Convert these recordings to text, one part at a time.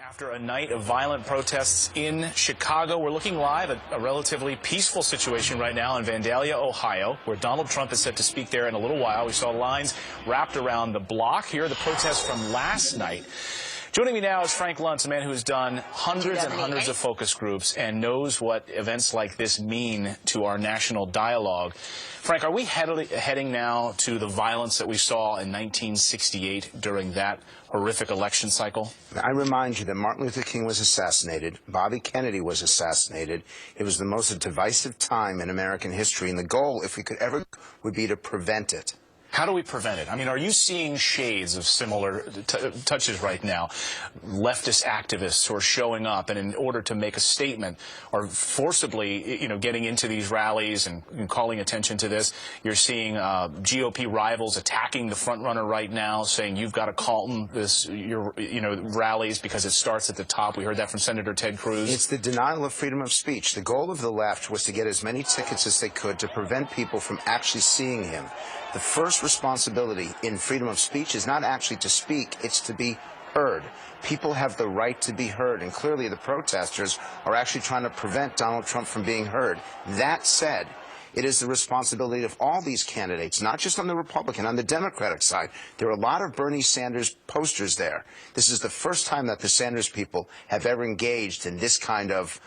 After a night of violent protests in Chicago, we're looking live at a relatively peaceful situation right now in Vandalia, Ohio, where Donald Trump is set to speak there in a little while. We saw lines wrapped around the block. Here are the protests from last night. Joining me now is Frank Luntz, a man who has done hundreds and hundreds of focus groups and knows what events like this mean to our national dialogue. Frank, are we heading now to the violence that we saw in 1968 during that horrific election cycle? I remind you that Martin Luther King was assassinated, Bobby Kennedy was assassinated. It was the most divisive time in American history, and the goal, if we could ever, would be to prevent it. How do we prevent it? I mean, are you seeing shades of similar touches right now? Leftist activists who are showing up and in order to make a statement are forcibly, getting into these rallies and calling attention to this. You're seeing GOP rivals attacking the front runner right now, saying you've got to call this, rallies because it starts at the top. We heard that from Senator Ted Cruz. It's the denial of freedom of speech. The goal of the left was to get as many tickets as they could to prevent people from actually seeing him. The first responsibility in freedom of speech is not actually to speak, it's to be heard. People have the right to be heard, and clearly the protesters are actually trying to prevent Donald Trump from being heard. That said, it is the responsibility of all these candidates, not just on the Republican, on the Democratic side. There are a lot of Bernie Sanders posters there. This is the first time that the Sanders people have ever engaged in this kind of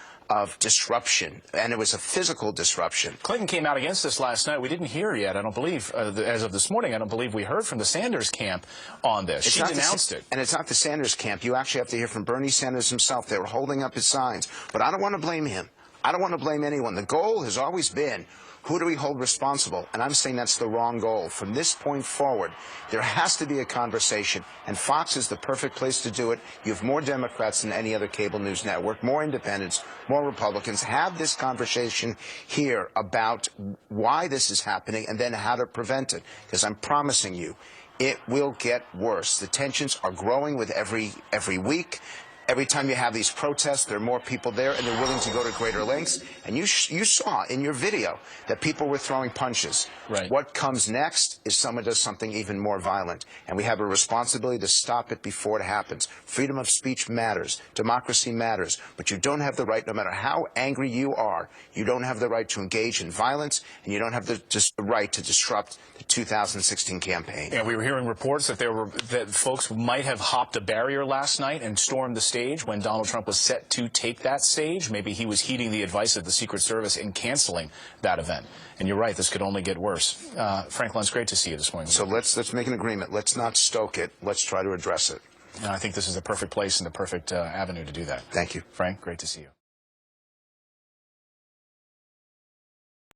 disruption, and it was a physical disruption. Clinton came out against this last night. We didn't hear yet, I don't believe, as of this morning, I don't believe we heard from the Sanders camp on this. She denounced it. And it's not the Sanders camp. You actually have to hear from Bernie Sanders himself. They were holding up his signs. But I don't want to blame him. I don't want to blame anyone. The goal has always been, who do we hold responsible? And I'm saying that's the wrong goal. From this point forward, there has to be a conversation, and Fox is the perfect place to do it. You have more Democrats than any other cable news network, more independents, more Republicans. Have this conversation here about why this is happening and then how to prevent it. Because I'm promising you, it will get worse. The tensions are growing with every week. Every time you have these protests, there are more people there, and they're willing to go to greater lengths. And you saw in your video that people were throwing punches. Right. What comes next is someone does something even more violent. And we have a responsibility to stop it before it happens. Freedom of speech matters. Democracy matters. But you don't have the right, no matter how angry you are, you don't have the right to engage in violence, and you don't have the right to disrupt the 2016 campaign. Yeah, we were hearing reports that folks might have hopped a barrier last night and stormed the stage when Donald Trump was set to take that stage. Maybe he was heeding the advice of the Secret Service in canceling that event. And you're right, this could only get worse. Frank Luntz, great to see you this morning. So let's make an agreement. Let's not stoke it. Let's try to address it. And I think this is the perfect place and the perfect avenue to do that. Thank you. Frank, great to see you.